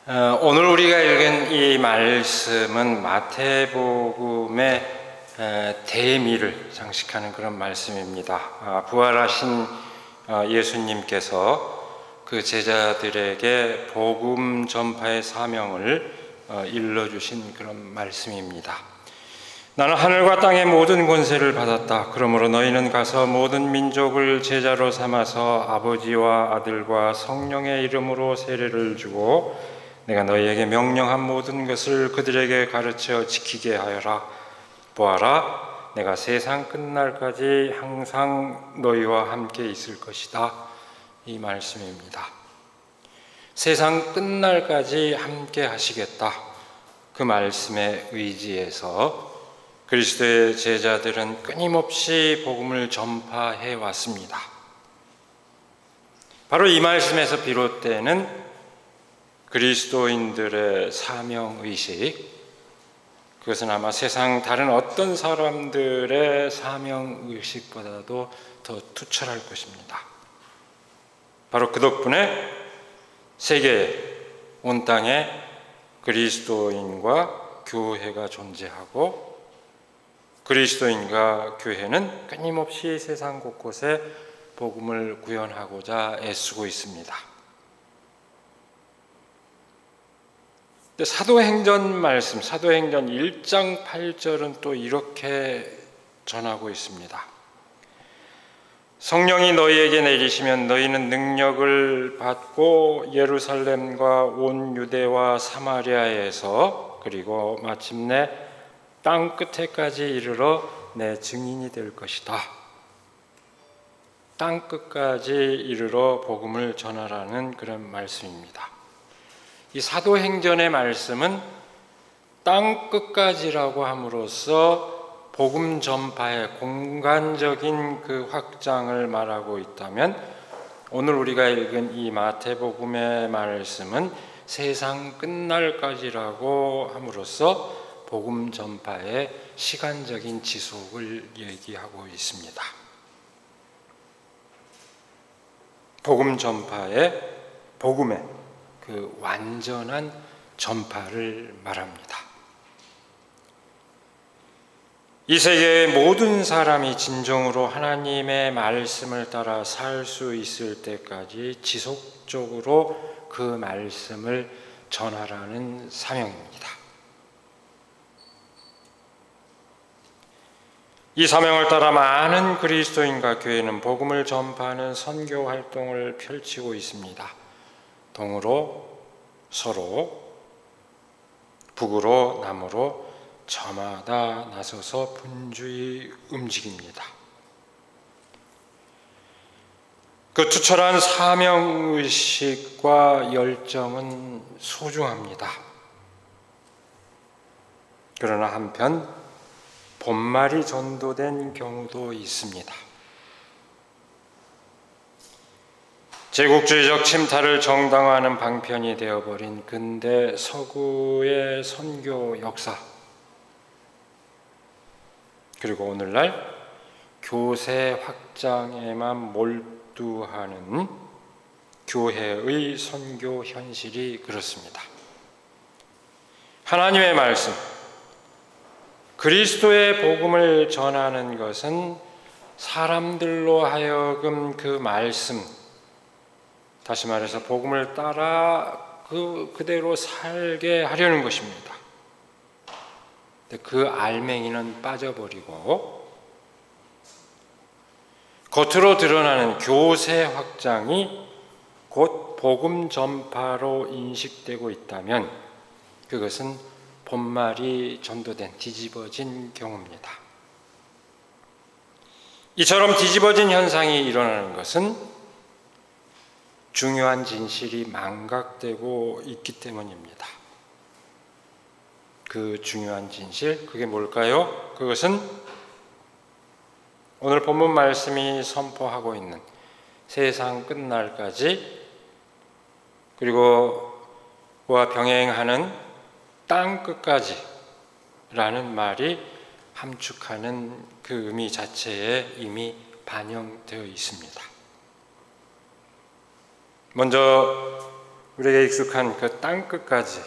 오늘 우리가 읽은 이 말씀은 마태복음의 대미를 장식하는 그런 말씀입니다. 부활하신 예수님께서 그 제자들에게 복음 전파의 사명을 일러주신 그런 말씀입니다. 나는 하늘과 땅의 모든 권세를 받았다. 그러므로 너희는 가서 모든 민족을 제자로 삼아서 아버지와 아들과 성령의 이름으로 세례를 주고 내가 너희에게 명령한 모든 것을 그들에게 가르쳐 지키게 하여라. 보아라, 내가 세상 끝날까지 항상 너희와 함께 있을 것이다. 이 말씀입니다. 세상 끝날까지 함께 하시겠다. 그 말씀에 의지해서 그리스도의 제자들은 끊임없이 복음을 전파해 왔습니다. 바로 이 말씀에서 비롯되는 그리스도인들의 사명의식, 그것은 아마 세상 다른 어떤 사람들의 사명의식보다도 더 투철할 것입니다. 바로 그 덕분에 세계 온 땅에 그리스도인과 교회가 존재하고 그리스도인과 교회는 끊임없이 세상 곳곳에 복음을 구현하고자 애쓰고 있습니다. 사도행전 말씀, 사도행전 1장 8절은 또 이렇게 전하고 있습니다. 성령이 너희에게 내리시면 너희는 능력을 받고 예루살렘과 온 유대와 사마리아에서 그리고 마침내 땅 끝에까지 이르러 내 증인이 될 것이다. 땅 끝까지 이르러 복음을 전하라는 그런 말씀입니다. 이 사도행전의 말씀은 땅 끝까지라고 함으로써 복음 전파의 공간적인 그 확장을 말하고 있다면, 오늘 우리가 읽은 이 마태복음의 말씀은 세상 끝날까지라고 함으로써 복음 전파의 시간적인 지속을 얘기하고 있습니다. 복음 전파의 복음의 그 완전한 전파를 말합니다. 이 세계의 모든 사람이 진정으로 하나님의 말씀을 따라 살 수 있을 때까지 지속적으로 그 말씀을 전하라는 사명입니다. 이 사명을 따라 많은 그리스도인과 교회는 복음을 전파하는 선교 활동을 펼치고 있습니다. 동으로 서로, 북으로 남으로 저마다 나서서 분주히 움직입니다. 그 투철한 사명의식과 열정은 소중합니다. 그러나 한편 본말이 전도된 경우도 있습니다. 제국주의적 침탈을 정당화하는 방편이 되어버린 근대 서구의 선교 역사, 그리고 오늘날 교세 확장에만 몰두하는 교회의 선교 현실이 그렇습니다. 하나님의 말씀, 그리스도의 복음을 전하는 것은 사람들로 하여금 그 말씀, 다시 말해서 복음을 따라 그대로 살게 하려는 것입니다. 그 알맹이는 빠져버리고 겉으로 드러나는 교세 확장이 곧 복음 전파로 인식되고 있다면 그것은 본말이 전도된 뒤집어진 경우입니다. 이처럼 뒤집어진 현상이 일어나는 것은 중요한 진실이 망각되고 있기 때문입니다. 그 중요한 진실, 그게 뭘까요? 그것은 오늘 본문 말씀이 선포하고 있는 세상 끝날까지, 그리고 그와 병행하는 땅 끝까지 라는 말이 함축하는 그 의미 자체에 이미 반영되어 있습니다. 먼저 우리에게 익숙한 그 땅끝까지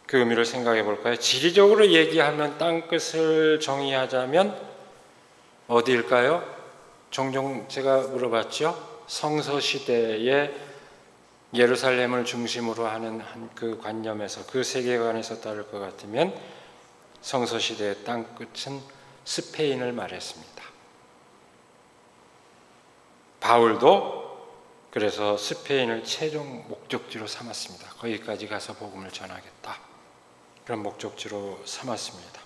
그 의미를 생각해 볼까요? 지리적으로 얘기하면 땅끝을 정의하자면 어디일까요? 종종 제가 물어봤죠. 성서시대에 예루살렘을 중심으로 하는 그 관념에서, 그 세계관에서 따를 것 같으면 성서시대의 땅끝은 스페인을 말했습니다. 바울도 그래서 스페인을 최종 목적지로 삼았습니다. 거기까지 가서 복음을 전하겠다, 그런 목적지로 삼았습니다.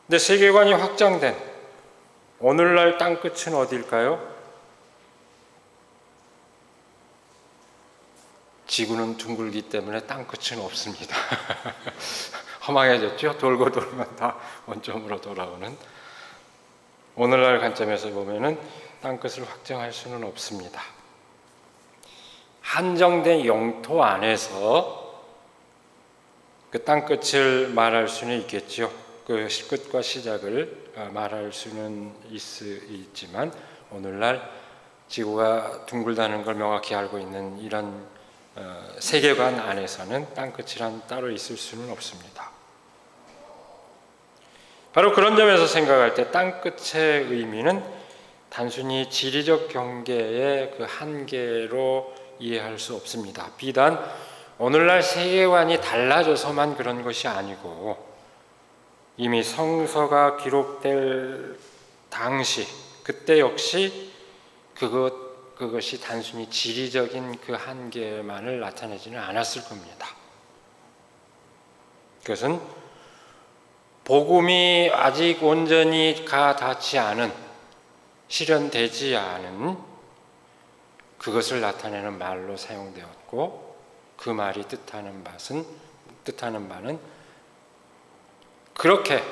근데 세계관이 확장된 오늘날 땅끝은 어디일까요? 지구는 둥글기 때문에 땅끝은 없습니다. 허망해졌죠? 돌고 돌면 다 원점으로 돌아오는. 오늘날 관점에서 보면은 땅끝을 확정할 수는 없습니다. 한정된 영토 안에서 그 땅끝을 말할 수는 있겠죠. 그 끝과 시작을 말할 수는 있지만 오늘날 지구가 둥글다는 걸 명확히 알고 있는 이런 세계관 안에서는 땅끝이란 따로 있을 수는 없습니다. 바로 그런 점에서 생각할 때 땅끝의 의미는 단순히 지리적 경계의 그 한계로 이해할 수 없습니다. 비단 오늘날 세계관이 달라져서만 그런 것이 아니고 이미 성서가 기록될 당시 그때 역시 그것이 단순히 지리적인 그 한계만을 나타내지는 않았을 겁니다. 그것은 복음이 아직 온전히 닿지 않은, 실현되지 않은 그것을 나타내는 말로 사용되었고, 그 말이 뜻하는 바는 그렇게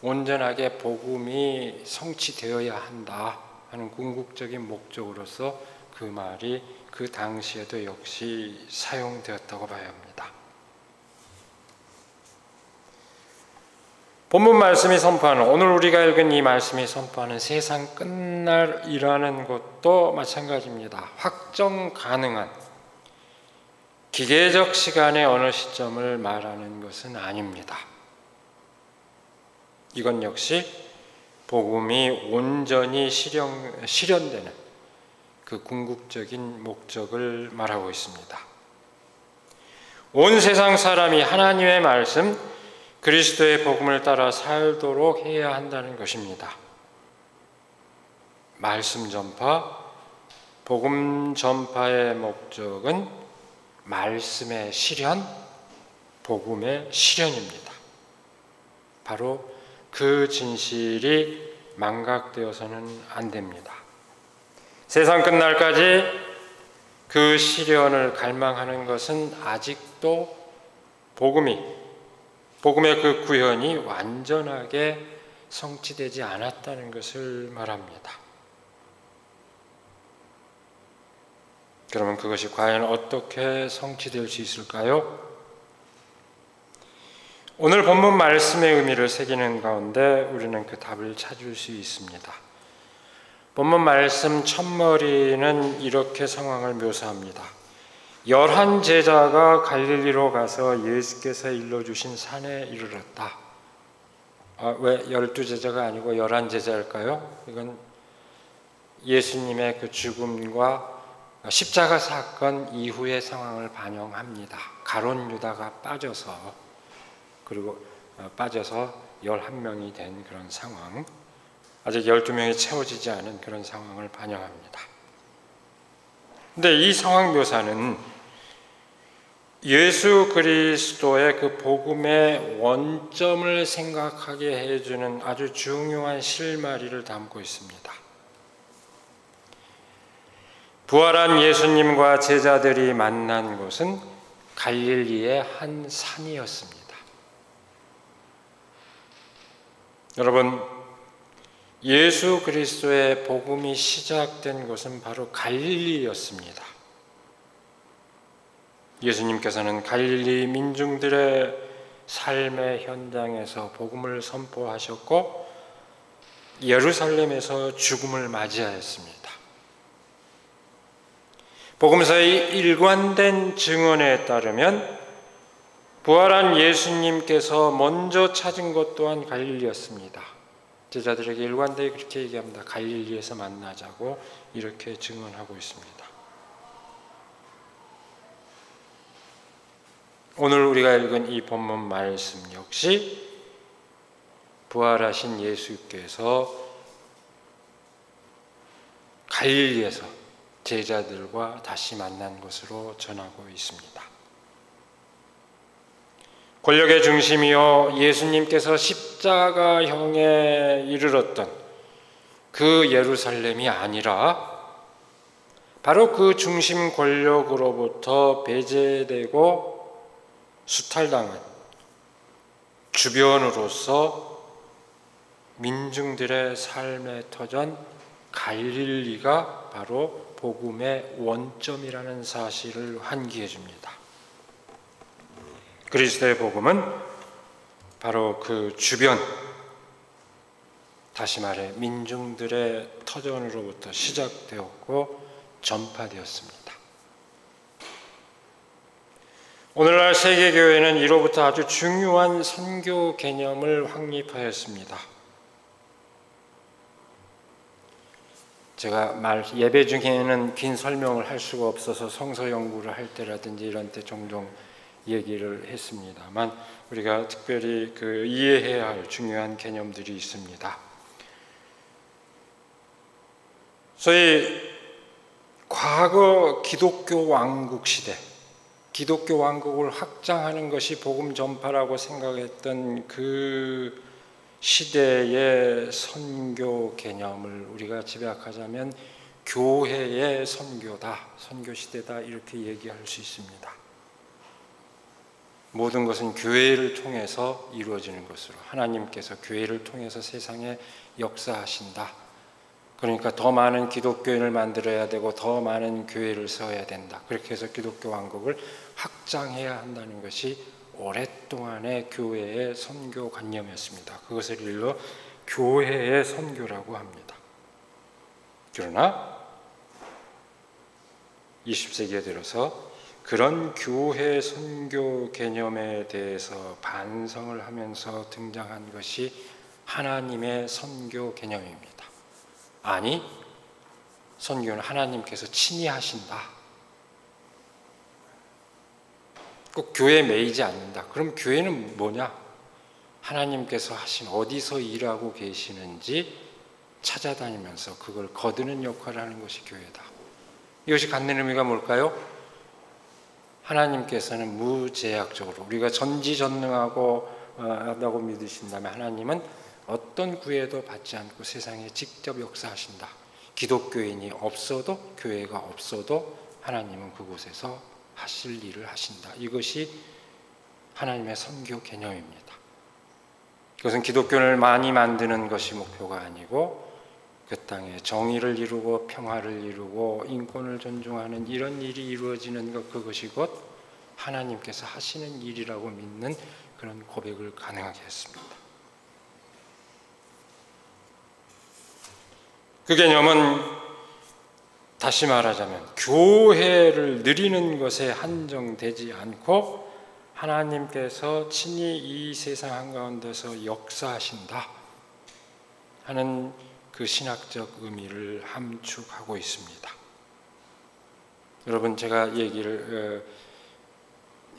온전하게 복음이 성취되어야 한다 하는 궁극적인 목적으로서 그 말이 그 당시에도 역시 사용되었다고 봐야 합니다. 본문 말씀이 선포하는, 오늘 우리가 읽은 이 말씀이 선포하는 세상 끝날이라는 것도 마찬가지입니다. 확정 가능한 기계적 시간의 어느 시점을 말하는 것은 아닙니다. 이건 역시 복음이 온전히 실현되는 그 궁극적인 목적을 말하고 있습니다. 온 세상 사람이 하나님의 말씀, 그리스도의 복음을 따라 살도록 해야 한다는 것입니다. 말씀 전파, 복음 전파의 목적은 말씀의 실현, 복음의 실현입니다. 바로 그 진실이 망각되어서는 안 됩니다. 세상 끝날까지 그 실현을 갈망하는 것은 아직도 복음의 그 구현이 완전하게 성취되지 않았다는 것을 말합니다. 그러면 그것이 과연 어떻게 성취될 수 있을까요? 오늘 본문 말씀의 의미를 새기는 가운데 우리는 그 답을 찾을 수 있습니다. 본문 말씀 첫머리는 이렇게 상황을 묘사합니다. 11 제자가 갈릴리로 가서 예수께서 일러주신 산에 이르렀다. 왜 12 제자가 아니고 11 제자일까요? 이건 예수님의 그 죽음과 십자가 사건 이후의 상황을 반영합니다. 가룟 유다가 빠져서 11명이 된 그런 상황, 아직 12명이 채워지지 않은 그런 상황을 반영합니다. 근데 이 상황 묘사는 예수 그리스도의 그 복음의 원점을 생각하게 해주는 아주 중요한 실마리를 담고 있습니다. 부활한 예수님과 제자들이 만난 곳은 갈릴리의 한 산이었습니다. 여러분, 예수 그리스도의 복음이 시작된 곳은 바로 갈릴리였습니다. 예수님께서는 갈릴리 민중들의 삶의 현장에서 복음을 선포하셨고 예루살렘에서 죽음을 맞이하였습니다. 복음서의 일관된 증언에 따르면 부활한 예수님께서 먼저 찾은 것 또한 갈릴리였습니다. 제자들에게 일관되게 그렇게 얘기합니다. 갈릴리에서 만나자고 이렇게 증언하고 있습니다. 오늘 우리가 읽은 이 본문 말씀 역시 부활하신 예수께서 갈릴리에서 제자들과 다시 만난 것으로 전하고 있습니다. 권력의 중심이요 예수님께서 십자가형에 이르렀던 그 예루살렘이 아니라 바로 그 중심 권력으로부터 배제되고 수탈당한 주변으로서 민중들의 삶의 터전 갈릴리가 바로 복음의 원점이라는 사실을 환기해 줍니다. 그리스도의 복음은 바로 그 주변, 다시 말해 민중들의 터전으로부터 시작되었고 전파되었습니다. 오늘날 세계교회는 이로부터 아주 중요한 선교 개념을 확립하였습니다. 제가 예배 중에는 긴 설명을 할 수가 없어서 성서 연구를 할 때라든지 이런 때 종종 얘기를 했습니다만 우리가 특별히 이해해야 할 중요한 개념들이 있습니다. 소위 과거 기독교 왕국 시대, 기독교 왕국을 확장하는 것이 복음 전파라고 생각했던 그 시대의 선교 개념을 우리가 집약하자면 교회의 선교다, 선교 시대다 이렇게 얘기할 수 있습니다. 모든 것은 교회를 통해서 이루어지는 것으로 하나님께서 교회를 통해서 세상에 역사하신다. 그러니까 더 많은 기독교인을 만들어야 되고 더 많은 교회를 세워야 된다. 그렇게 해서 기독교 왕국을 확장해야 한다는 것이 오랫동안의 교회의 선교 관념이었습니다. 그것을 일러 교회의 선교라고 합니다. 그러나 20세기에 들어서 그런 교회 선교 개념에 대해서 반성을 하면서 등장한 것이 하나님의 선교 개념입니다. 아니, 선교는 하나님께서 친히 하신다. 꼭 교회에 매이지 않는다. 그럼 교회는 뭐냐? 하나님께서 하신 어디서 일하고 계시는지 찾아다니면서 그걸 거두는 역할을 하는 것이 교회다. 이것이 갖는 의미가 뭘까요? 하나님께서는 무제약적으로 우리가 전지전능하고 하다고 믿으신다면 하나님은 어떤 구애도 받지 않고 세상에 직접 역사하신다. 기독교인이 없어도 교회가 없어도 하나님은 그곳에서 하실 일을 하신다. 이것이 하나님의 선교 개념입니다. 그것은 기독교를 많이 만드는 것이 목표가 아니고 그 땅에 정의를 이루고 평화를 이루고 인권을 존중하는 이런 일이 이루어지는 것, 그것이 곧 하나님께서 하시는 일이라고 믿는 그런 고백을 가능하게 했습니다. 그 개념은 다시 말하자면 교회를 누리는 것에 한정되지 않고 하나님께서 친히 이 세상 한가운데서 역사하신다 하는 그 신학적 의미를 함축하고 있습니다. 여러분, 제가 얘기를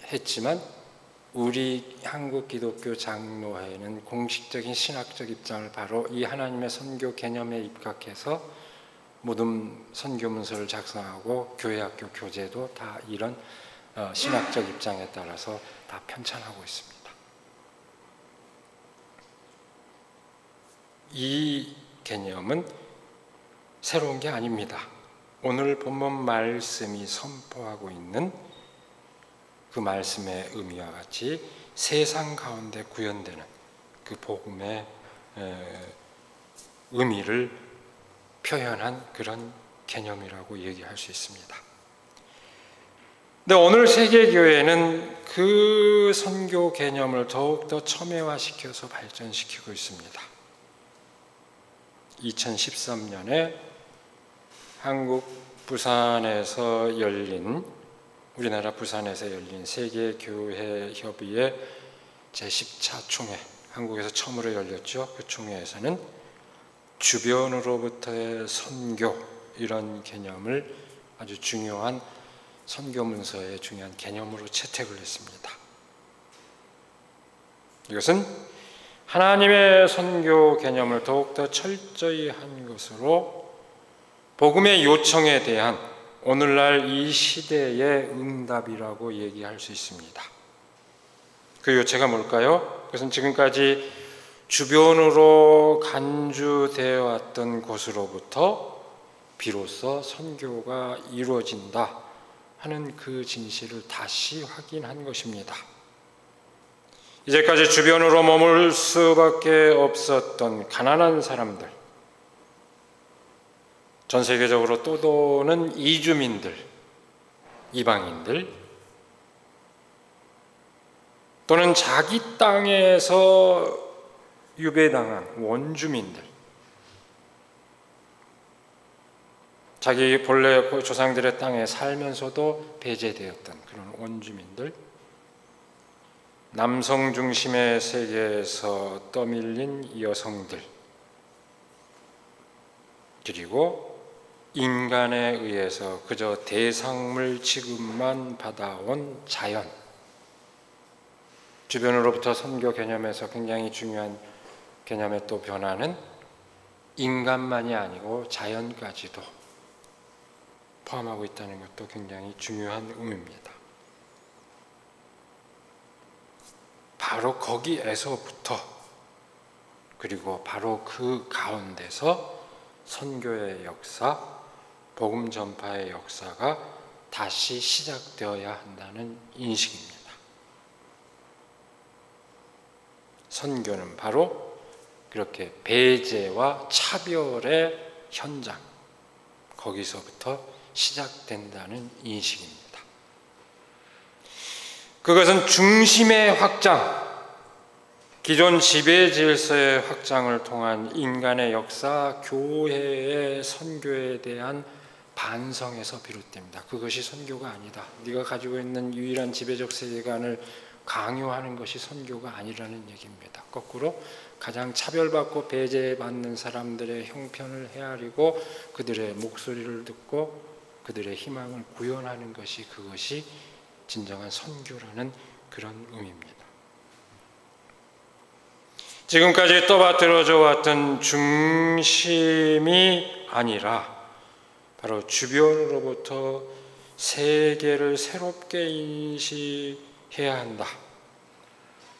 했지만 우리 한국 기독교 장로회는 공식적인 신학적 입장을 바로 이 하나님의 선교 개념에 입각해서 모든 선교 문서를 작성하고 교회학교 교재도 다 이런 신학적 입장에 따라서 다 편찬하고 있습니다. 이 개념은 새로운 게 아닙니다. 오늘 본문 말씀이 선포하고 있는 그 말씀의 의미와 같이 세상 가운데 구현되는 그 복음의 의미를 표현한 그런 개념이라고 얘기할 수 있습니다. 근데 오늘 세계교회는 그 선교 개념을 더욱더 첨예화시켜서 발전시키고 있습니다. 2013년에 한국 우리나라 부산에서 열린 세계교회협의회 제10차 총회, 한국에서 처음으로 열렸죠. 그 총회에서는 주변으로부터의 선교, 이런 개념을 아주 중요한 선교 문서의 중요한 개념으로 채택을 했습니다. 이것은 하나님의 선교 개념을 더욱더 철저히 한 것으로 복음의 요청에 대한 오늘날 이 시대의 응답이라고 얘기할 수 있습니다. 그 요체가 뭘까요? 그것은 지금까지 주변으로 간주되어 왔던 곳으로부터 비로소 선교가 이루어진다 하는 그 진실을 다시 확인한 것입니다. 이제까지 주변으로 머물 수밖에 없었던 가난한 사람들, 전 세계적으로 떠도는 이주민들, 이방인들, 또는 자기 땅에서 유배당한 원주민들, 자기 본래 조상들의 땅에 살면서도 배제되었던 그런 원주민들, 남성 중심의 세계에서 떠밀린 여성들, 그리고 인간에 의해서 그저 대상물 취급만 받아온 자연, 주변으로부터 선교 개념에서 굉장히 중요한 개념의 또 변화는 인간만이 아니고 자연까지도 포함하고 있다는 것도 굉장히 중요한 의미입니다. 바로 거기에서부터, 그리고 바로 그 가운데서 선교의 역사, 복음 전파의 역사가 다시 시작되어야 한다는 인식입니다. 선교는 바로 그렇게 배제와 차별의 현장, 거기서부터 시작된다는 인식입니다. 그것은 중심의 확장, 기존 지배 질서의 확장을 통한 인간의 역사, 교회의 선교에 대한 반성에서 비롯됩니다. 그것이 선교가 아니다. 네가 가지고 있는 유일한 지배적 세계관을 강요하는 것이 선교가 아니라는 얘기입니다. 거꾸로 가장 차별받고 배제받는 사람들의 형편을 헤아리고 그들의 목소리를 듣고 그들의 희망을 구현하는 것이, 그것이 진정한 선교라는 그런 의미입니다. 지금까지 떠받들어져 왔던 중심이 아니라 바로 주변으로부터 세계를 새롭게 인식해야 한다,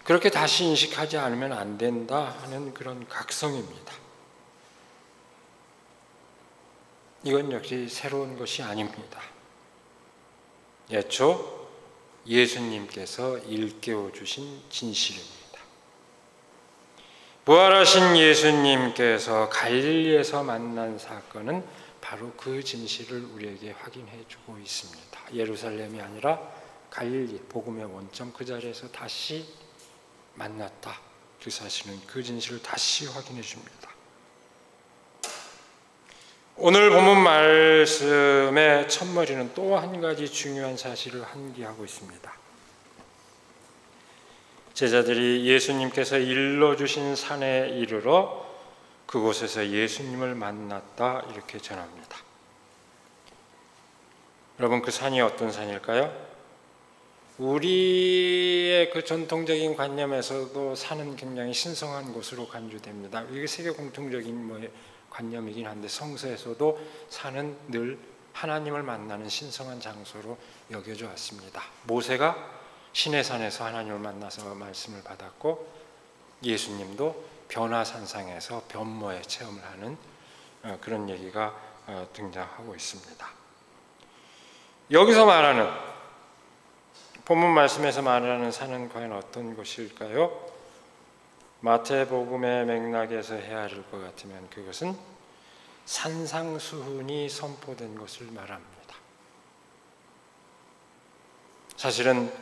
그렇게 다시 인식하지 않으면 안 된다 하는 그런 각성입니다. 이건 역시 새로운 것이 아닙니다. 애초 예수님께서 일깨워 주신 진실입니다. 부활하신 예수님께서 갈릴리에서 만난 사건은 바로 그 진실을 우리에게 확인해 주고 있습니다. 예루살렘이 아니라 갈릴리, 복음의 원점, 그 자리에서 다시 만났다. 그 사실은 그 진실을 다시 확인해 줍니다. 오늘 본문 말씀의 첫머리는 또 한 가지 중요한 사실을 한기하고 있습니다. 제자들이 예수님께서 일러주신 산에 이르러 그곳에서 예수님을 만났다, 이렇게 전합니다. 여러분, 그 산이 어떤 산일까요? 우리의 그 전통적인 관념에서도 산은 굉장히 신성한 곳으로 간주됩니다. 이게 세계 공통적인 관념이긴 한데, 성서에서도 산은 늘 하나님을 만나는 신성한 장소로 여겨져 왔습니다. 모세가 시내산에서 하나님을 만나서 말씀을 받았고, 예수님도 변화산상에서 변모의 체험을 하는 그런 얘기가 등장하고 있습니다. 여기서 말하는, 본문 말씀에서 말하는 산은 과연 어떤 곳일까요? 마태복음의 맥락에서 헤아릴 것 같으면 그것은 산상수훈이 선포된 것을 말합니다. 사실은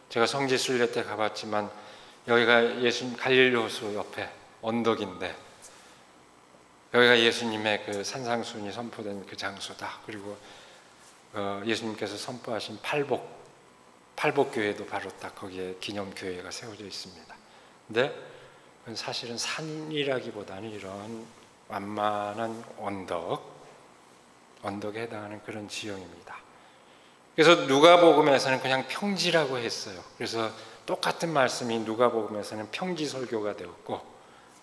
제가 성지순례 때 가봤지만 여기가 예수님 갈릴리 호수 옆에 언덕인데, 여기가 예수님의 그 산상수훈이 선포된 그 장소다. 그리고 예수님께서 선포하신 팔복교회도 바로 딱 거기에 기념교회가 세워져 있습니다. 근데 사실은 산이라기보다는 이런 완만한 언덕에 해당하는 그런 지형입니다. 그래서 누가복음에서는 그냥 평지라고 했어요. 그래서 똑같은 말씀이 누가복음에서는 평지 설교가 되었고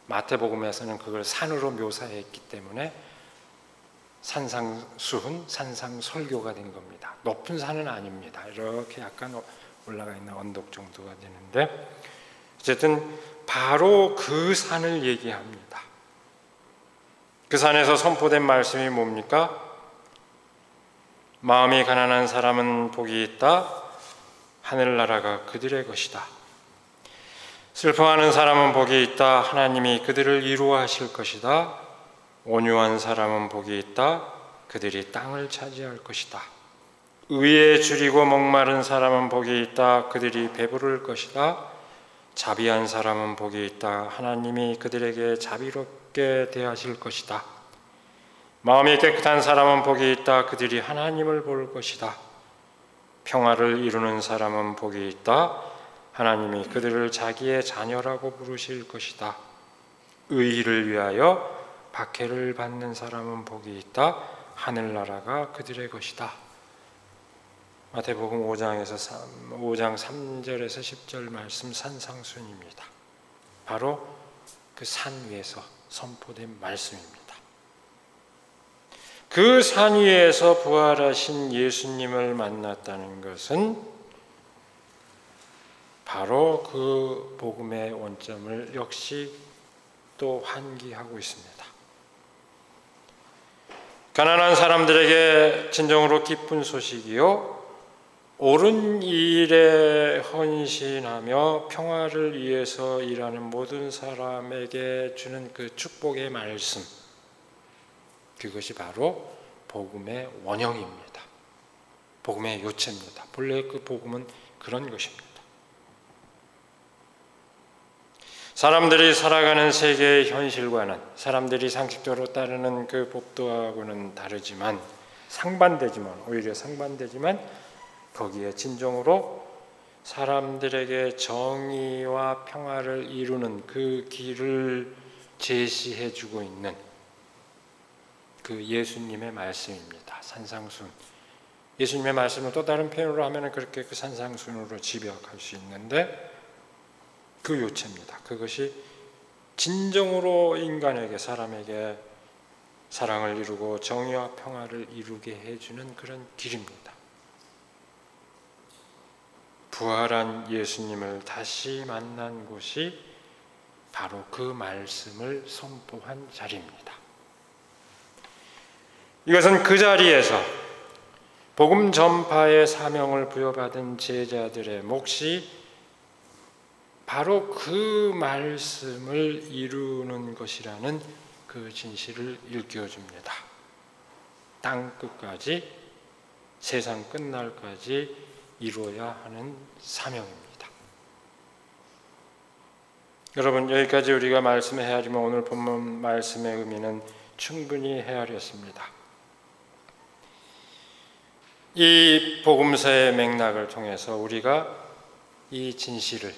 마태복음에서는 그걸 산으로 묘사했기 때문에 산상수훈, 산상설교가 된 겁니다. 높은 산은 아닙니다. 이렇게 약간 올라가 있는 언덕 정도가 되는데 어쨌든 바로 그 산을 얘기합니다. 그 산에서 선포된 말씀이 뭡니까? 마음이 가난한 사람은 복이 있다. 하늘나라가 그들의 것이다. 슬퍼하는 사람은 복이 있다. 하나님이 그들을 이루하실 것이다. 온유한 사람은 복이 있다. 그들이 땅을 차지할 것이다. 의에 줄이고 목마른 사람은 복이 있다. 그들이 배부를 것이다. 자비한 사람은 복이 있다. 하나님이 그들에게 자비롭게 대하실 것이다. 마음이 깨끗한 사람은 복이 있다. 그들이 하나님을 볼 것이다. 평화를 이루는 사람은 복이 있다. 하나님이 그들을 자기의 자녀라고 부르실 것이다. 의의를 위하여 박해를 받는 사람은 복이 있다. 하늘나라가 그들의 것이다. 마태복음 5장 3절에서 10절 말씀 산상순입니다. 바로 그 산 위에서 선포된 말씀입니다. 그 산 위에서 부활하신 예수님을 만났다는 것은 바로 그 복음의 원점을 역시 또 환기하고 있습니다. 가난한 사람들에게 진정으로 기쁜 소식이요, 옳은 일에 헌신하며 평화를 위해서 일하는 모든 사람에게 주는 그 축복의 말씀, 그것이 바로 복음의 원형입니다. 복음의 요체입니다. 본래 그 복음은 그런 것입니다. 사람들이 살아가는 세계의 현실과는, 사람들이 상식적으로 따르는 그 법도하고는 다르지만, 오히려 상반되지만 거기에 진정으로 사람들에게 정의와 평화를 이루는 그 길을 제시해주고 있는 그 예수님의 말씀입니다. 산상순. 예수님의 말씀을 또 다른 표현으로 하면 그렇게 그 산상순으로 집약할 수 있는데 그 요체입니다. 그것이 진정으로 인간에게, 사람에게 사랑을 이루고 정의와 평화를 이루게 해주는 그런 길입니다. 부활한 예수님을 다시 만난 곳이 바로 그 말씀을 선포한 자리입니다. 이것은 그 자리에서 복음 전파의 사명을 부여받은 제자들의 몫이 바로 그 말씀을 이루는 것이라는 그 진실을 일깨워줍니다. 땅 끝까지, 세상 끝날까지 이루어야 하는 사명입니다. 여러분, 여기까지 우리가 말씀을 헤아리면 오늘 본문 말씀의 의미는 충분히 헤아렸습니다. 이 복음서의 맥락을 통해서 우리가 이 진실을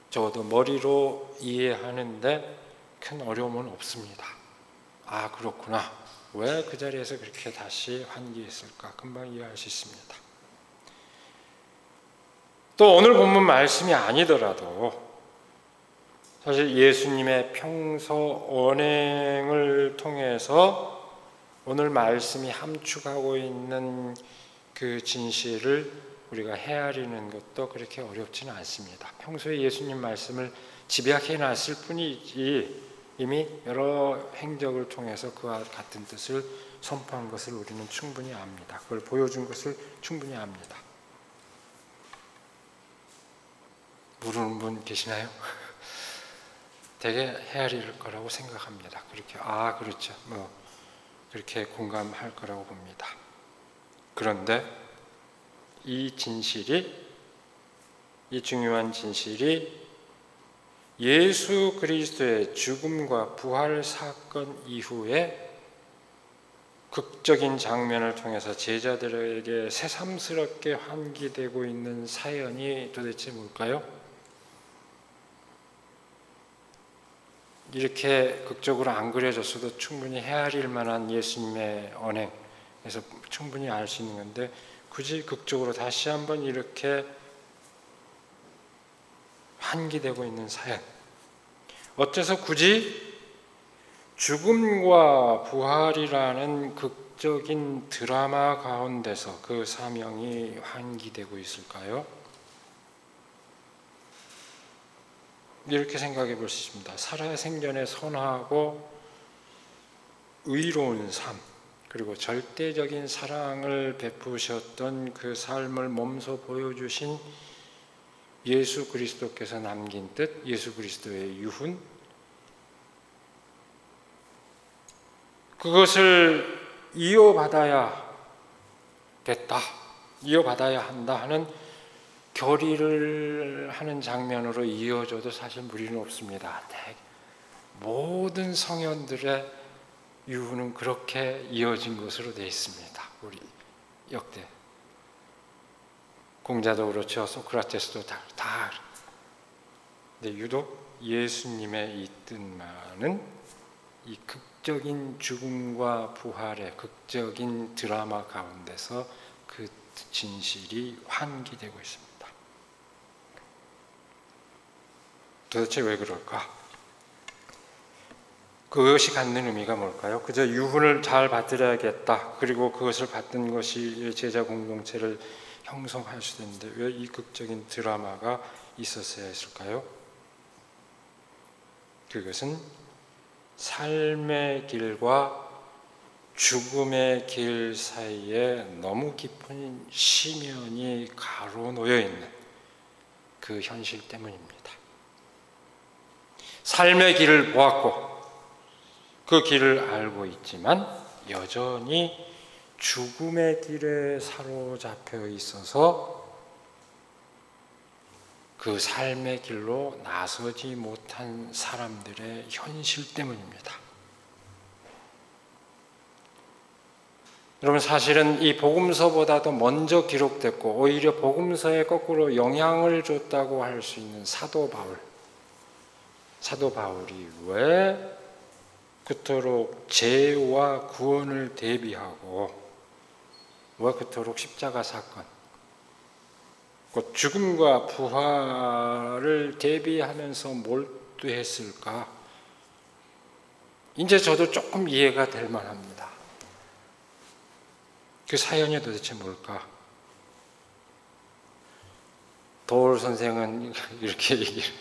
적어도 머리로 이해하는데 큰 어려움은 없습니다. 아, 그렇구나. 왜 그 자리에서 그렇게 다시 환기했을까? 금방 이해할 수 있습니다. 또 오늘 본문 말씀이 아니더라도 사실 예수님의 평소 언행을 통해서 오늘 말씀이 함축하고 있는 그 진실을 우리가 헤아리는 것도 그렇게 어렵지는 않습니다. 평소에 예수님 말씀을 집약해 놨을 뿐이지 이미 여러 행적을 통해서 그와 같은 뜻을 선포한 것을 우리는 충분히 압니다. 그걸 보여준 것을 충분히 압니다. 모르는 분 계시나요? 되게 헤아릴 거라고 생각합니다. 그렇게 그렇죠. 그렇게 공감할 거라고 봅니다. 그런데 이 중요한 진실이 예수 그리스도의 죽음과 부활 사건 이후에 극적인 장면을 통해서 제자들에게 새삼스럽게 환기되고 있는 사연이 도대체 뭘까요? 이렇게 극적으로 안 그려졌어도 충분히 헤아릴 만한 예수님의 언행에서 충분히 알 수 있는 건데, 굳이 극적으로 다시 한번 이렇게 환기되고 있는 사연, 어째서 굳이 죽음과 부활이라는 극적인 드라마 가운데서 그 사명이 환기되고 있을까요? 이렇게 생각해 볼 수 있습니다. 살아생전에 선하고 의로운 삶, 그리고 절대적인 사랑을 베푸셨던 그 삶을 몸소 보여주신 예수 그리스도께서 남긴 뜻, 예수 그리스도의 유훈, 그것을 이어받아야 됐다, 이어받아야 한다 하는 결의를 하는 장면으로 이어져도 사실 무리는 없습니다. 모든 성현들의 유훈은 그렇게 이어진 것으로 되어 있습니다. 우리 역대 공자도 그렇죠, 소크라테스도 다. 근데 유독 예수님의 이 뜻만은 이 극적인 죽음과 부활의 극적인 드라마 가운데서 그 진실이 환기되고 있습니다. 도대체 왜 그럴까? 그것이 갖는 의미가 뭘까요? 그저 유훈을 잘 받들어야겠다, 그리고 그것을 받든 것이 제자 공동체를 형성할 수 있는데 왜 이 극적인 드라마가 있었어야 했을까요? 그것은 삶의 길과 죽음의 길 사이에 너무 깊은 심연이 가로놓여 있는 그 현실 때문입니다. 삶의 길을 보았고 그 길을 알고 있지만 여전히 죽음의 길에 사로잡혀 있어서 그 삶의 길로 나서지 못한 사람들의 현실 때문입니다. 여러분, 사실은 이 복음서보다도 먼저 기록됐고 오히려 복음서에 거꾸로 영향을 줬다고 할 수 있는 사도 바울이 왜 그토록 죄와 구원을 대비하고 왜 그토록 십자가 사건, 곧 죽음과 부활을 대비하면서 몰두했을까? 이제 저도 조금 이해가 될 만합니다. 그 사연이 도대체 뭘까? 도올 선생은 이렇게 얘기해요.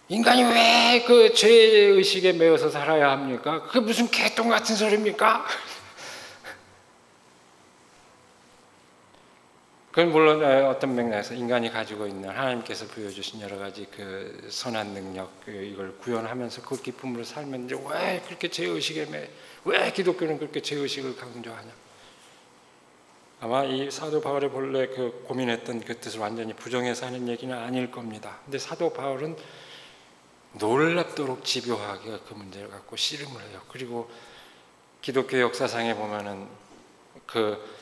인간이 왜 그 죄의식에 매여서 살아야 합니까? 그게 무슨 개똥 같은 소리입니까? 그건 물론 어떤 맥락에서 인간이 가지고 있는 하나님께서 부여주신 여러 가지 그 선한 능력, 이걸 구현하면서 그 기쁨으로 살면 이제 왜 그렇게 죄의식에 왜 기독교는 그렇게 죄의식을 강조하냐? 아마 이 사도 바울의 본래 그 고민했던 그 뜻을 완전히 부정해서 하는 얘기는 아닐 겁니다. 근데 사도 바울은 놀랍도록 집요하게 그 문제를 갖고 씨름을 해요. 그리고 기독교 역사상에 보면은 그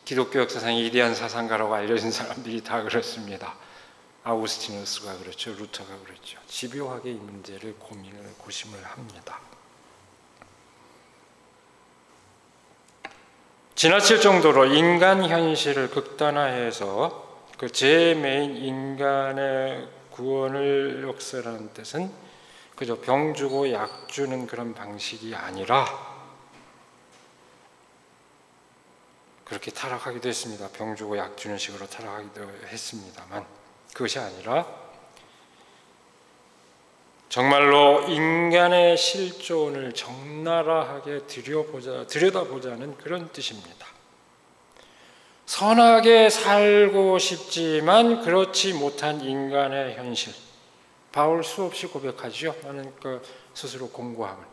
기독교 역사상의 위대한 사상가라고 알려진 사람들이 다 그렇습니다. 아우구스티누스가 그렇죠, 루터가 그렇죠. 집요하게 이 문제를 고심을 합니다. 지나칠 정도로 인간 현실을 극단화해서 그 죄매인 인간의 구원을 역설하는 뜻은 그저 병 주고 약 주는 그런 방식이 아니라, 그렇게 타락하기도 했습니다. 병 주고 약 주는 식으로 타락하기도 했습니다만, 그것이 아니라 정말로 인간의 실존을 적나라하게 들여다보자는 그런 뜻입니다. 선하게 살고 싶지만 그렇지 못한 인간의 현실. 바울 수없이 고백하죠. 나는 그 스스로 공고함을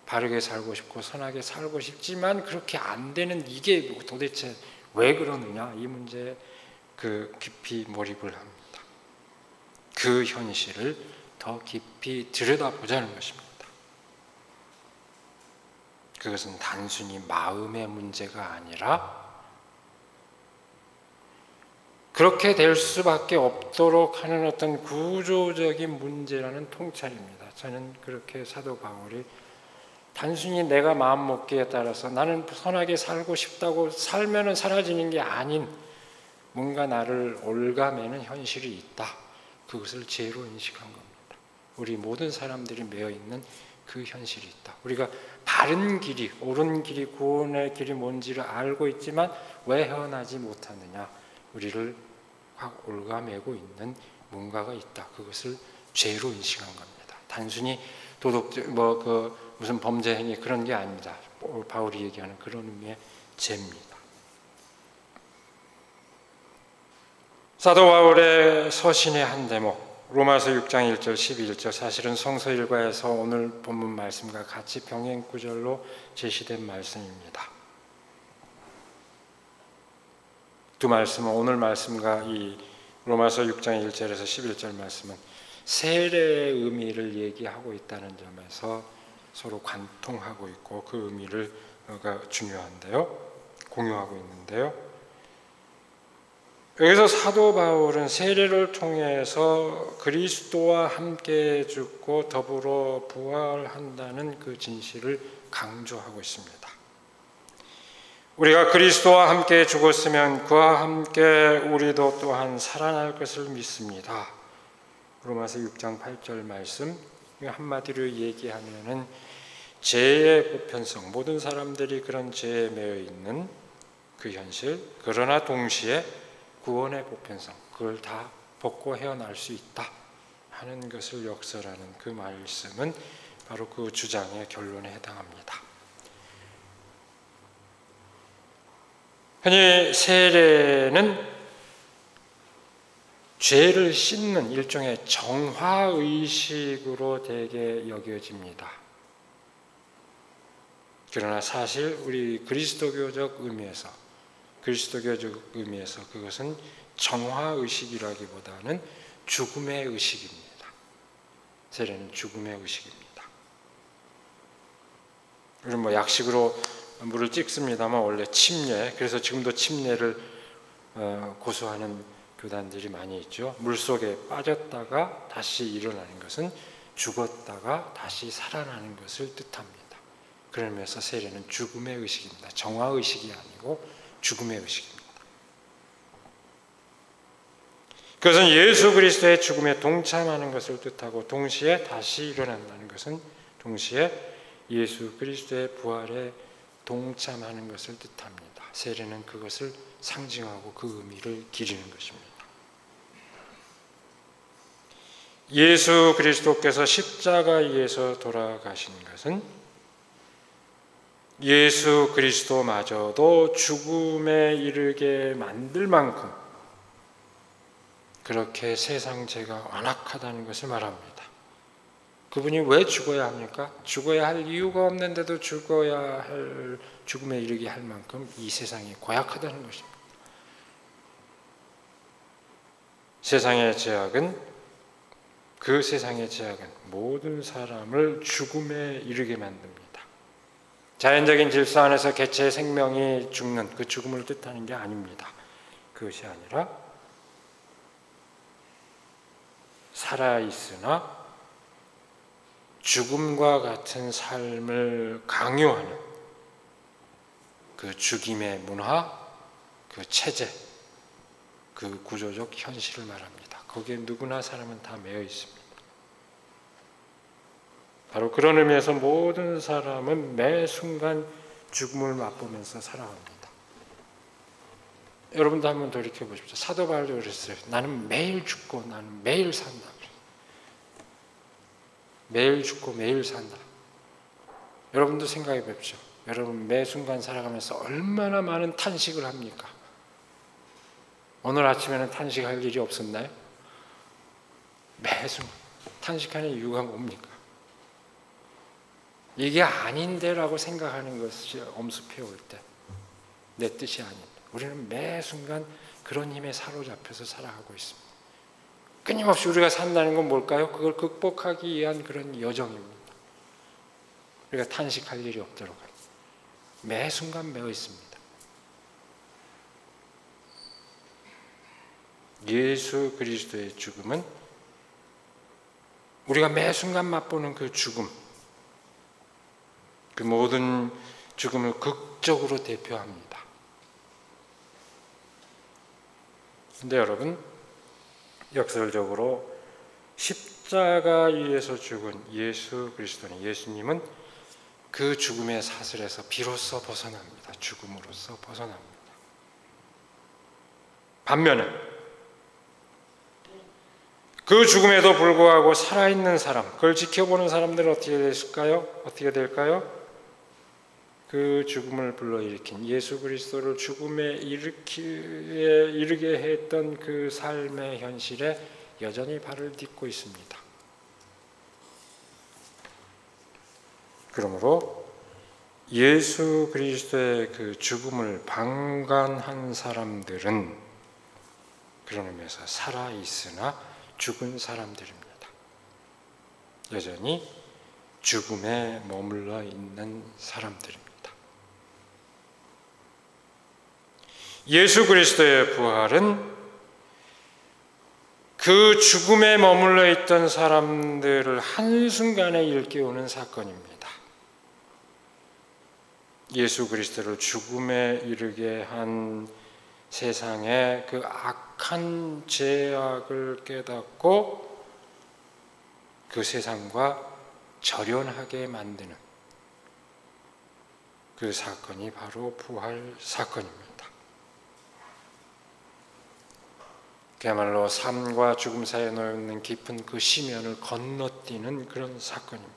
바르게 살고 싶고 선하게 살고 싶지만 그렇게 안 되는 이게 도대체 왜 그러느냐, 이 문제에 그 깊이 몰입을 합니다. 그 현실을 더 깊이 들여다보자는 것입니다. 그것은 단순히 마음의 문제가 아니라 그렇게 될 수밖에 없도록 하는 어떤 구조적인 문제라는 통찰입니다. 저는 그렇게 사도 바울이 단순히 내가 마음 먹기에 따라서 나는 선하게 살고 싶다고 살면은 사라지는 게 아닌 뭔가 나를 올가매는 현실이 있다. 그것을 죄로 인식한 겁니다. 우리 모든 사람들이 매여 있는 그 현실이 있다. 우리가 바른 길이, 옳은 길이, 구원의 길이 뭔지를 알고 있지만 왜 헤어나지 못하느냐? 우리를 확 올가매고 있는 뭔가가 있다. 그것을 죄로 인식한 겁니다. 단순히 무슨 범죄 행위 그런 게 아닙니다. 바울이 얘기하는 그런 의미의 죄입니다. 사도 바울의 서신의 한 대목, 로마서 6장 1절 12절, 사실은 성서 일과에서 오늘 본문 말씀과 같이 병행 구절로 제시된 말씀입니다. 두 말씀은, 오늘 말씀과 이 로마서 6장 1절에서 11절 말씀은 세례의 의미를 얘기하고 있다는 점에서 서로 관통하고 있고 그 의미를 중요한데요, 공유하고 있는데요. 여기서 사도 바울은 세례를 통해서 그리스도와 함께 죽고 더불어 부활한다는 그 진실을 강조하고 있습니다. 우리가 그리스도와 함께 죽었으면 그와 함께 우리도 또한 살아날 것을 믿습니다. 로마서 6장 8절 말씀, 한마디로 얘기하면은 죄의 보편성, 모든 사람들이 그런 죄에 매여 있는 그 현실, 그러나 동시에 구원의 보편성, 그걸 다 벗고 헤어날 수 있다 하는 것을 역설하는 그 말씀은 바로 그 주장의 결론에 해당합니다. 흔히 세례는 죄를 씻는 일종의 정화의식으로 되게 여겨집니다. 그러나 사실 우리 그리스도교적 의미에서 그것은 정화의식이라기보다는 죽음의 의식입니다. 세례는 죽음의 의식입니다. 우리 약식으로 물을 찍습니다만 원래 침례, 그래서 지금도 침례를 고수하는 교단들이 많이 있죠. 물속에 빠졌다가 다시 일어나는 것은 죽었다가 다시 살아나는 것을 뜻합니다. 그러면서 세례는 죽음의 의식입니다. 정화의식이 아니고 죽음의 의식입니다. 그것은 예수 그리스도의 죽음에 동참하는 것을 뜻하고 동시에 다시 일어난다는 것은 동시에 예수 그리스도의 부활에 동참하는 것을 뜻합니다. 세례는 그것을 상징하고 그 의미를 기리는 것입니다. 예수 그리스도께서 십자가에서 돌아가신 것은 예수 그리스도마저도 죽음에 이르게 만들 만큼 그렇게 세상 죄가 완악하다는 것을 말합니다. 그분이 왜 죽어야 합니까? 죽어야 할 이유가 없는데도 죽어야 할, 죽음에 이르게 할 만큼 이 세상이 고약하다는 것입니다. 그 세상의 죄악은 모든 사람을 죽음에 이르게 만듭니다. 자연적인 질서 안에서 개체의 생명이 죽는 그 죽음을 뜻하는 게 아닙니다. 그것이 아니라 살아있으나 죽음과 같은 삶을 강요하는 그 죽임의 문화, 그 체제, 그 구조적 현실을 말합니다. 거기에 누구나 사람은 다 매여 있습니다. 바로 그런 의미에서 모든 사람은 매 순간 죽음을 맛보면서 살아갑니다. 여러분도 한번 돌이켜 보십시오. 사도 바울도 그랬어요. 나는 매일 죽고 나는 매일 산다. 매일 죽고 매일 산다. 여러분도 생각해 보십시오. 여러분 매 순간 살아가면서 얼마나 많은 탄식을 합니까? 오늘 아침에는 탄식할 일이 없었나요? 매 순간 탄식하는 이유가 뭡니까? 이게 아닌데라고 생각하는 것이 엄습해 올 때, 내 뜻이 아닌데, 우리는 매 순간 그런 힘에 사로잡혀서 살아가고 있습니다. 끊임없이 우리가 산다는 건 뭘까요? 그걸 극복하기 위한 그런 여정입니다. 우리가 탄식할 일이 없도록 매 순간 매어 있습니다. 예수 그리스도의 죽음은 우리가 매 순간 맛보는 그 죽음, 그 모든 죽음을 극적으로 대표합니다. 근데 여러분, 역설적으로 십자가 위에서 죽은 예수 그리스도는, 예수님은 그 죽음의 사슬에서 비로소 벗어납니다. 죽음으로써 벗어납니다. 반면에 그 죽음에도 불구하고 살아있는 사람, 그걸 지켜보는 사람들은 어떻게 됐을까요? 어떻게 될까요? 그 죽음을 불러일으킨 예수 그리스도를 죽음에 이르게 했던 그 삶의 현실에 여전히 발을 딛고 있습니다. 그러므로 예수 그리스도의 그 죽음을 방관한 사람들은 그런 의미에서 살아있으나 죽은 사람들입니다. 여전히 죽음에 머물러 있는 사람들입니다. 예수 그리스도의 부활은 그 죽음에 머물러 있던 사람들을 한순간에 일깨우는 사건입니다. 예수 그리스도를 죽음에 이르게 한 세상의 그 악한 죄악을 깨닫고 그 세상과 절연하게 만드는 그 사건이 바로 부활 사건입니다. 그야말로 삶과 죽음 사이에 놓여 있는 깊은 그 심연을 건너뛰는 그런 사건입니다.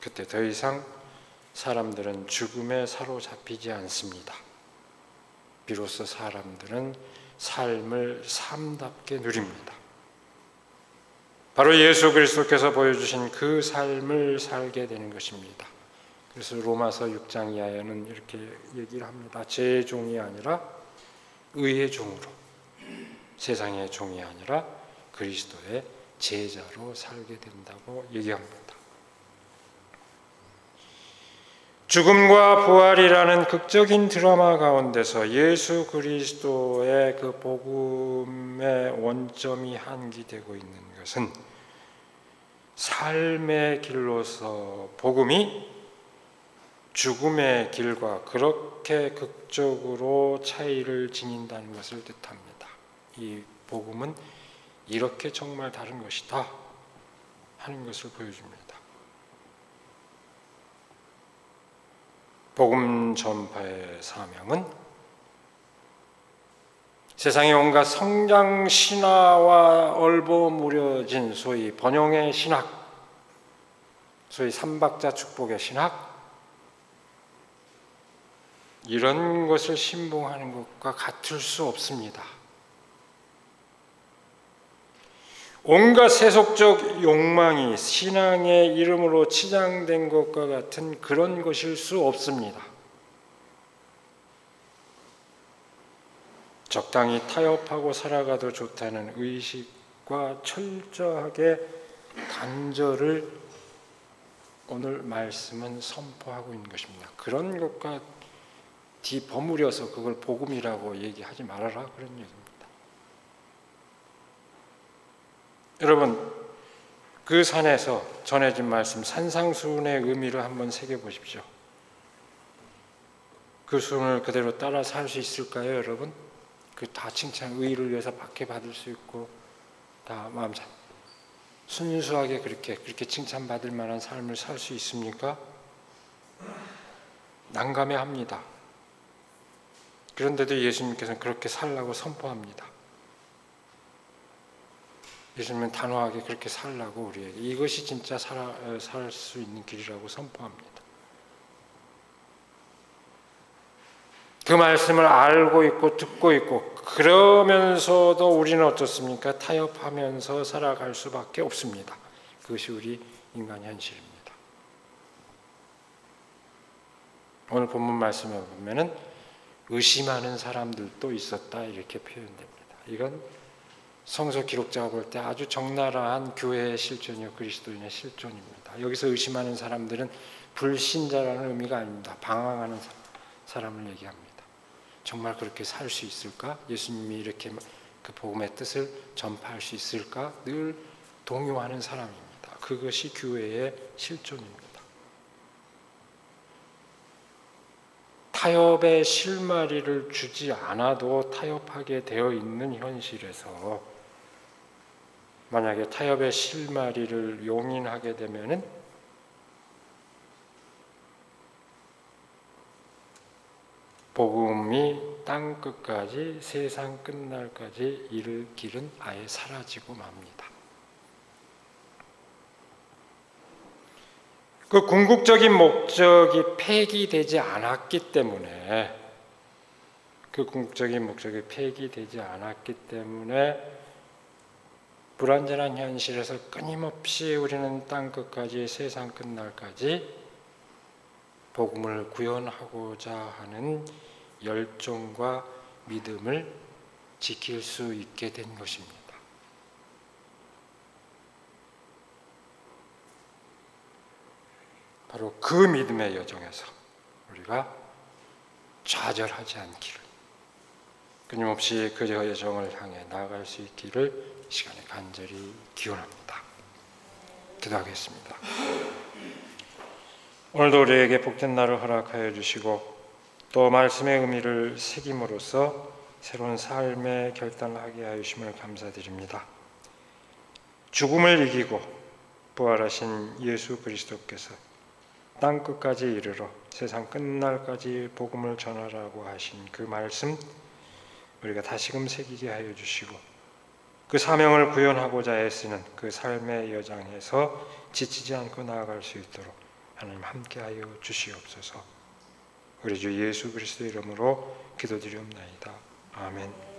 그때 더 이상 사람들은 죽음에 사로잡히지 않습니다. 비로소 사람들은 삶을 삶답게 누립니다. 바로 예수 그리스도께서 보여주신 그 삶을 살게 되는 것입니다. 그래서 로마서 6장 이하에는 이렇게 얘기를 합니다. 죄의 종이 아니라 의의 종으로, 세상의 종이 아니라 그리스도의 제자로 살게 된다고 얘기합니다. 죽음과 부활이라는 극적인 드라마 가운데서 예수 그리스도의 그 복음의 원점이 한기되고 있는 것은 삶의 길로서 복음이 죽음의 길과 그렇게 극적으로 차이를 지닌다는 것을 뜻합니다. 이 복음은 이렇게 정말 다른 것이다 하는 것을 보여줍니다. 복음 전파의 사명은 세상의 온갖 성장 신화와 얼버무려진 소위 번영의 신학, 소위 삼박자 축복의 신학, 이런 것을 신봉하는 것과 같을 수 없습니다. 온갖 세속적 욕망이 신앙의 이름으로 치장된 것과 같은 그런 것일 수 없습니다. 적당히 타협하고 살아가도 좋다는 의식과 철저하게 단절을 오늘 말씀은 선포하고 있는 것입니다. 그런 것과 뒤버무려서 그걸 복음이라고 얘기하지 말아라, 그런 얘기입니다. 여러분, 그 산에서 전해진 말씀 산상수훈의 의미를 한번 새겨보십시오. 그 수훈을 그대로 따라 살 수 있을까요, 여러분? 그 다 칭찬, 의의를 위해서 박해받을 수 있고 다 마음 순수하게 그렇게 칭찬받을 만한 삶을 살 수 있습니까? 난감해합니다. 그런데도 예수님께서는 그렇게 살라고 선포합니다. 예수님은 단호하게 그렇게 살라고 우리에게 이것이 진짜 살 수 있는 길이라고 선포합니다. 그 말씀을 알고 있고 듣고 있고 그러면서도 우리는 어떻습니까? 타협하면서 살아갈 수밖에 없습니다. 그것이 우리 인간 현실입니다. 오늘 본문 말씀에 보면은 의심하는 사람들도 있었다 이렇게 표현됩니다. 이건 성서 기록자가 볼 때 아주 적나라한 교회의 실존이요 그리스도인의 실존입니다. 여기서 의심하는 사람들은 불신자라는 의미가 아닙니다. 방황하는 사람을 얘기합니다. 정말 그렇게 살 수 있을까? 예수님이 이렇게 그 복음의 뜻을 전파할 수 있을까? 늘 동요하는 사람입니다. 그것이 교회의 실존입니다. 타협의 실마리를 주지 않아도 타협하게 되어 있는 현실에서 만약에 타협의 실마리를 용인하게 되면은 복음이 땅 끝까지 세상 끝날까지 이를 길은 아예 사라지고 맙니다. 그 궁극적인 목적이 폐기되지 않았기 때문에 불완전한 현실에서 끊임없이 우리는 땅 끝까지 세상 끝날까지 복음을 구현하고자 하는 열정과 믿음을 지킬 수 있게 된 것입니다. 바로 그 믿음의 여정에서 우리가 좌절하지 않기를, 끊임없이 그 여정을 향해 나아갈 수 있기를 이 시간에 간절히 기원합니다. 기도하겠습니다. 오늘도 우리에게 복된 날을 허락하여 주시고 또 말씀의 의미를 새김으로써 새로운 삶의 결단을 하게 하여 주심을 감사드립니다. 죽음을 이기고 부활하신 예수 그리스도께서 땅 끝까지 이르러 세상 끝날까지 복음을 전하라고 하신 그 말씀 우리가 다시금 새기게 하여 주시고 그 사명을 구현하고자 애쓰는 그 삶의 여정에서 지치지 않고 나아갈 수 있도록 하나님 함께하여 주시옵소서. 우리 주 예수 그리스도 이름으로 기도드리옵나이다. 아멘.